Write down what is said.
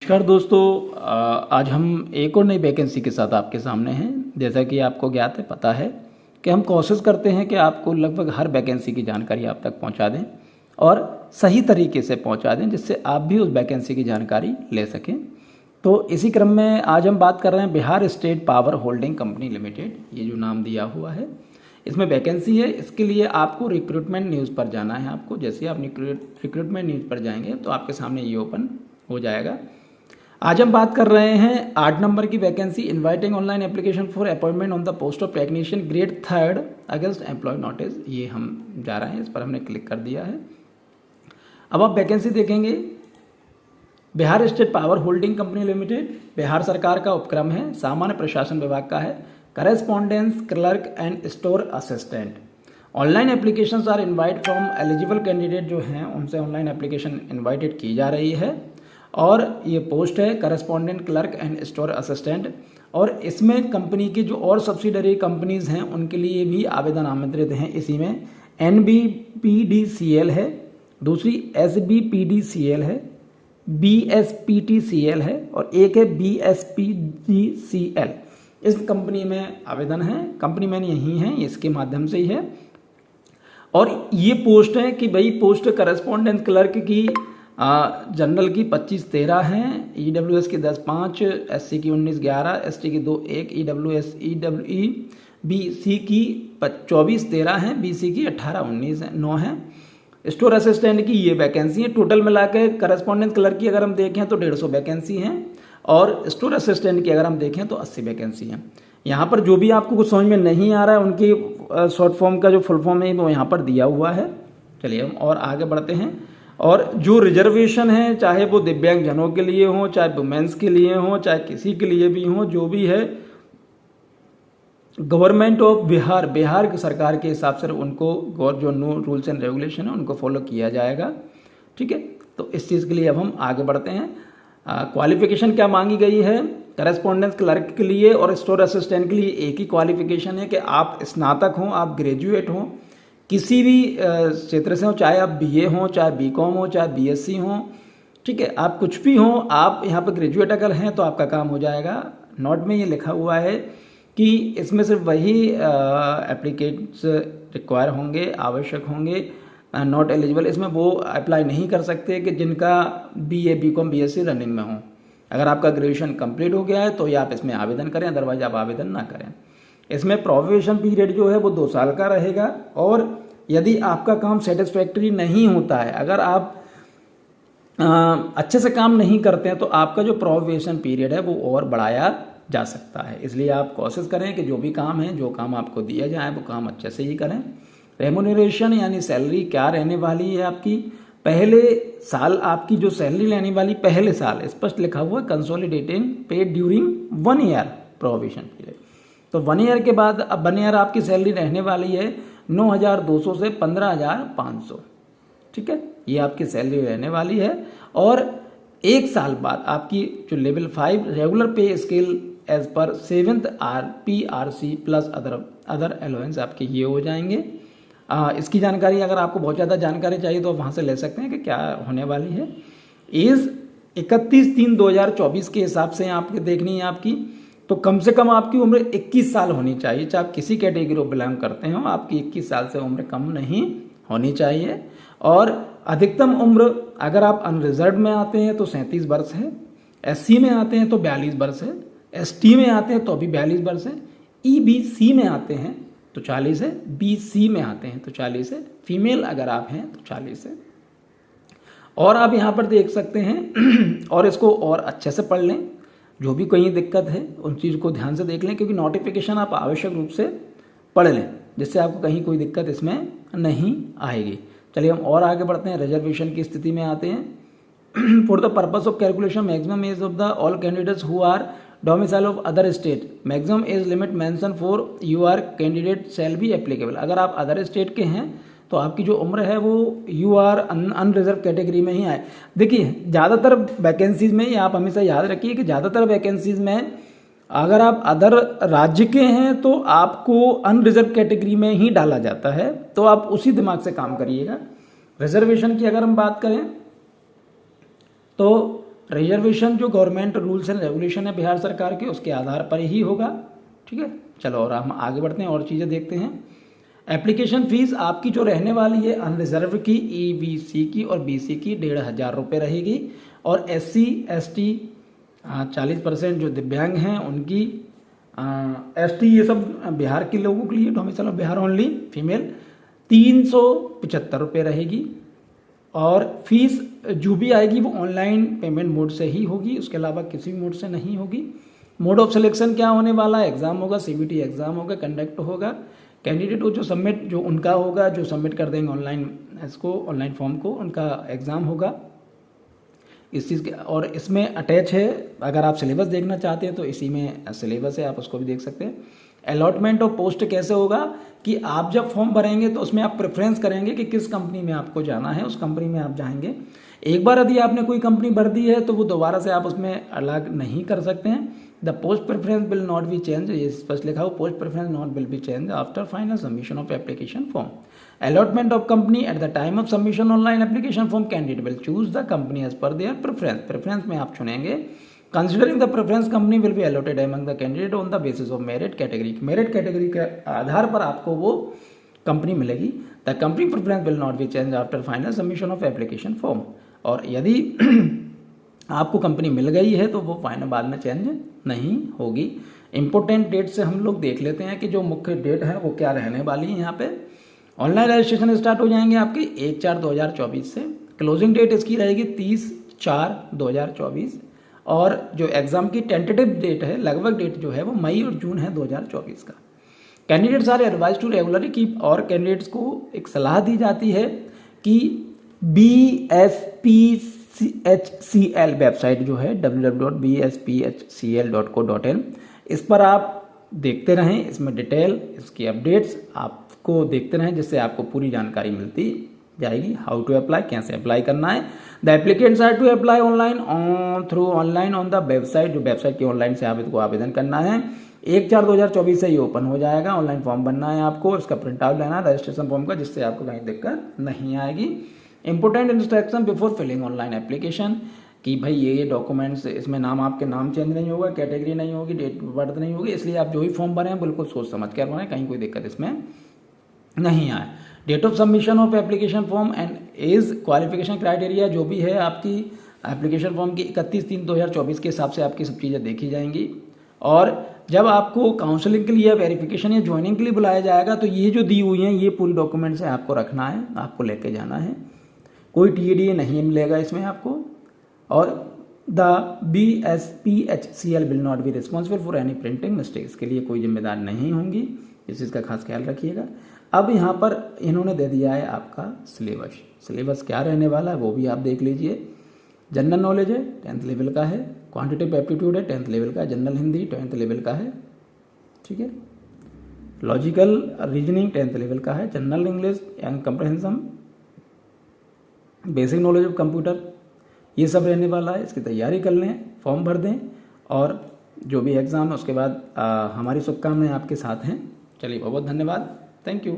नमस्कार दोस्तों, आज हम एक और नई वैकेंसी के साथ आपके सामने हैं। जैसा कि आपको ज्ञात है, पता है कि हम कोशिश करते हैं कि आपको लगभग हर वैकेंसी की जानकारी आप तक पहुंचा दें और सही तरीके से पहुंचा दें, जिससे आप भी उस वैकेंसी की जानकारी ले सकें। तो इसी क्रम में आज हम बात कर रहे हैं Bihar state power holding company limited, ये जो नाम दिया हुआ है, इसमें वैकेंसी है। इसके लिए आपको रिक्रूटमेंट न्यूज़ पर जाना है। आपको जैसे आप रिक्रूटमेंट न्यूज़ पर जाएंगे तो आपके सामने ये ओपन हो जाएगा। आज हम बात कर रहे हैं 8 नंबर की vacancy, inviting online application for appointment on the post of technician grade 3 against employ notice. ये हम जा रहे हैं, इस पर हमने क्लिक कर दिया है। अब आप वैकेंसी देखेंगे। Bihar state power holding company limited Bihar सरकार का उपक्रम है, सामान्य प्रशासन विभाग का है। Correspondence clerk and store assistant. Online applications are invite from eligible candidate जो हैं उनसे ऑनलाइन एप्लीकेशन इनवाइटेड की जा रही है। और ये पोस्ट है correspondent clerk and store assistant. और इसमें कंपनी की जो और सब्सिडरी कंपनीज हैं उनके लिए भी आवेदन आमंत्रित हैं। इसी में NBPDCL है, दूसरी SBPDCL है, BSPTCL है और एक है BSPGCL। इस कंपनी में आवेदन है। कंपनी मैन यही है, इसके माध्यम से ही है। और ये पोस्ट है कि भाई पोस्ट करस्पॉन्डेंट क्लर्क की जनरल की 25-13 हैं, EWS की 10-5, SC की 19-11, ST की 2-1, BC की 24-13 हैं, BC की 18-19 है, 9 हैं। स्टोर असिस्टेंट की ये वैकेंसी है। टोटल मिला के करस्पॉन्डेंट क्लर्क की अगर हम देखें तो 150 वैकेंसी हैं और स्टोर असिस्टेंट की अगर हम देखें तो 80 वैकेंसी हैं। यहाँ पर जो भी आपको कुछ समझ में नहीं आ रहा है उनकी शॉर्ट फॉर्म का जो फुल फॉर्म है वो यहाँ पर दिया हुआ है। चलिए हम और आगे बढ़ते हैं। और जो रिजर्वेशन है, चाहे वो दिव्यांग जनों के लिए हो, चाहे वुमेन्स के लिए हो, चाहे किसी के लिए भी हो, जो भी है गवर्नमेंट ऑफ बिहार सरकार के हिसाब से उनको जो नो रूल्स एंड रेगुलेशन है उनको फॉलो किया जाएगा। ठीक है, तो इस चीज़ के लिए अब हम आगे बढ़ते हैं। क्वालिफिकेशन क्या मांगी गई है? करस्पॉन्डेंस क्लर्क के लिए और स्टोर असिस्टेंट के लिए एक ही क्वालिफिकेशन है कि आप स्नातक हों, आप ग्रेजुएट हों, किसी भी क्षेत्र से हो, चाहे आप BA हों, चाहे BCom हो, चाहे BSc हों। ठीक है, आप कुछ भी हों, आप यहाँ पर ग्रेजुएट अगर हैं तो आपका काम हो जाएगा। नोट में ये लिखा हुआ है कि इसमें सिर्फ वही एप्लीकेट्स रिक्वायर होंगे, आवश्यक होंगे, नॉट एलिजिबल। इसमें वो अप्लाई नहीं कर सकते कि जिनका BA BCom BSc रनिंग में हो। अगर आपका ग्रेजुएशन कंप्लीट हो गया है तो ये आप इसमें आवेदन करें, अदरवाइज आप आवेदन ना करें। इसमें प्रोबेशन पीरियड जो है वो 2 साल का रहेगा। और यदि आपका काम सेटिस्फैक्ट्री नहीं होता है, अगर आप अच्छे से काम नहीं करते हैं तो आपका जो प्रोबेशन पीरियड है वो और बढ़ाया जा सकता है। इसलिए आप कोशिश करें कि जो भी काम है, जो काम आपको दिया जाए वो काम अच्छे से ही करें। रेमुनरेशन यानी सैलरी क्या रहने वाली है आपकी? पहले साल आपकी जो सैलरी लेने वाली, पहले साल स्पष्ट लिखा हुआ है consolidating paid during 1 year probation period. तो 1 ईयर के बाद अब 1 ईयर आपकी सैलरी रहने वाली है 9,200 से 15,500। ठीक है, ये आपकी सैलरी रहने वाली है। और 1 साल बाद आपकी जो level 5 regular pay scale as per 7th PRC plus other allowance आपके ये हो जाएंगे। इसकी जानकारी अगर आपको बहुत ज़्यादा जानकारी चाहिए तो वहाँ से ले सकते हैं कि क्या होने वाली है। एज 31/3/2024 के हिसाब से आपके देखनी है आपकी। तो कम से कम आपकी उम्र 21 साल होनी चाहिए, चाहे आप किसी कैटेगरी को बिलोंग करते हो, आपकी 21 साल से उम्र कम नहीं होनी चाहिए। और अधिकतम उम्र अगर आप अनरिजर्व में आते हैं तो 37 वर्ष है, SC में आते हैं तो 42 वर्ष है, ST में आते हैं तो भी 42 वर्ष है, EBC में आते हैं तो 40 है, BC में आते हैं तो 40 है, फीमेल अगर आप हैं तो 40 है। और आप यहाँ पर देख सकते हैं और इसको और अच्छे से पढ़ लें, जो भी कोई दिक्कत है उन चीज़ को ध्यान से देख लें, क्योंकि नोटिफिकेशन आप आवश्यक रूप से पढ़ लें, जिससे आपको कहीं कोई दिक्कत इसमें नहीं आएगी। चलिए हम और आगे बढ़ते हैं। रिजर्वेशन की स्थिति में आते हैं। For the purpose of calculation maximum age of the all candidates who are domicile of other state, maximum age limit mention for UR candidate shall be applicable. अगर आप अदर स्टेट के हैं तो आपकी जो उम्र है वो UR अनरिजर्व कैटेगरी में ही आए। देखिए ज़्यादातर वैकेंसीज में, ये आप हमेशा याद रखिए कि ज़्यादातर वैकेंसीज में अगर आप अदर राज्य के हैं तो आपको अनरिजर्व कैटेगरी में ही डाला जाता है। तो आप उसी दिमाग से काम करिएगा। रिजर्वेशन की अगर हम बात करें तो रिजर्वेशन जो गवर्नमेंट रूल्स एंड रेगुलेशन है बिहार सरकार के, उसके आधार पर ही होगा। ठीक है, चलो और हम आगे बढ़ते हैं और चीज़ें देखते हैं। एप्लीकेशन फ़ीस आपकी जो रहने वाली है अनरिजर्व की, EBC की और BC की 1,500 रुपये रहेगी, और SC ST 40% जो दिव्यांग हैं उनकी, ST ये सब बिहार के लोगों के लिए, domicile of Bihar only female 375 रुपये रहेगी। और फीस जो भी आएगी वो ऑनलाइन पेमेंट मोड से ही होगी, उसके अलावा किसी भी मोड से नहीं होगी। मोड ऑफ सिलेक्शन क्या होने वाला है, एग्जाम होगा, CBT एग्जाम होगा, कंडक्ट होगा। कैंडिडेट को जो सबमिट, जो उनका होगा, जो सबमिट कर देंगे ऑनलाइन इसको, ऑनलाइन फॉर्म को, उनका एग्ज़ाम होगा इस चीज़ के। और इसमें अटैच है, अगर आप सिलेबस देखना चाहते हैं तो इसी में सिलेबस है, आप उसको भी देख सकते हैं। अलॉटमेंट ऑफ पोस्ट कैसे होगा कि आप जब फॉर्म भरेंगे तो उसमें आप प्रेफरेंस करेंगे कि किस कंपनी में आपको जाना है, उस कंपनी में आप जाएंगे। एक बार यदि आपने कोई कंपनी भर दी है तो वो दोबारा से आप उसमें अलग नहीं कर सकते हैं। The post preference will not be change, ये स्पष्ट लिखा हो, post preference not will be change after final submission of application form. Allotment of company at the time of submission online application form, candidate will choose the company as per their preference. Preference में आप चुनेंगे। Considering the preference company will be allotted among the candidate on the basis of merit category. Merit category के आधार पर आपको वो company मिलेगी। The company preference will not be change after final submission of application form. और यदि आपको company मिल गई है तो वो फाइनल बाद में चेंज नहीं होगी। इंपॉर्टेंट डेट से हम लोग देख लेते हैं कि जो मुख्य डेट है वो क्या रहने वाली है। यहाँ पे ऑनलाइन रजिस्ट्रेशन स्टार्ट हो जाएंगे आपके 1/4/2024 से। क्लोजिंग डेट इसकी रहेगी 30/4/2024। और जो एग्जाम की टेंटेटिव डेट है, लगभग डेट जो है वो मई और जून है 2024 का। Candidates are advise to regularly keep, और कैंडिडेट्स को एक सलाह दी जाती है कि BSPHCL वेबसाइट जो है www.bspHCL.co.in, इस पर आप देखते रहें, इसमें डिटेल, इसकी अपडेट्स आपको देखते रहें, जिससे आपको पूरी जानकारी मिलती जाएगी। हाउ टू अप्लाई, कैसे अप्लाई करना है। The applicants are to apply online through online on the website, जो वेबसाइट की ऑनलाइन से आप इसको आवेदन करना है। 1/4/2024 से ये ओपन हो जाएगा। ऑनलाइन फॉर्म बनना है आपको, इसका प्रिंट आउट लेना है रजिस्ट्रेशन फॉर्म का, जिससे आपको कहीं दिक्कत नहीं आएगी। Important instruction before filling online application, कि भाई ये डॉक्यूमेंट्स, इसमें नाम, आपके नाम चेंज नहीं होगा, कैटेगरी नहीं होगी, डेट ऑफ बर्थ नहीं होगी, इसलिए आप जो भी फॉर्म भरें बिल्कुल सोच समझ कर भरें, कहीं कोई दिक्कत इसमें नहीं आए। Date of submission of application form and age qualification criteria जो भी है आपकी एप्लीकेशन फॉर्म की 31/3/2024 के हिसाब से आपकी सब चीज़ें देखी जाएंगी। और जब आपको काउंसलिंग के लिए, वेरिफिकेशन या ज्वाइनिंग के लिए बुलाया जाएगा तो ये जो दी हुई हैं ये पूरी डॉक्यूमेंट्स है, आपको रखना है, आपको लेके जाना है। कोई TADA नहीं मिलेगा इसमें आपको। और the BSPHCL will not be responsible for any printing mistakes, के लिए कोई जिम्मेदार नहीं होंगी, इस चीज़ का खास ख्याल रखिएगा। अब यहाँ पर इन्होंने दे दिया है आपका सिलेबस। सिलेबस क्या रहने वाला है वो भी आप देख लीजिए। जनरल नॉलेज है 10th लेवल का है, क्वांटिटेटिव एप्टीट्यूड है 10th लेवल का, जनरल हिंदी 10th लेवल का है, ठीक है। लॉजिकल रीजनिंग 10th लेवल का है, general English and comprehension, basic knowledge of computer, ये सब रहने वाला है। इसकी तैयारी कर लें, फॉर्म भर दें, और जो भी एग्ज़ाम है उसके बाद हमारी शुभकामनाएं आपके साथ हैं। चलिए, बहुत बहुत धन्यवाद, थैंक यू।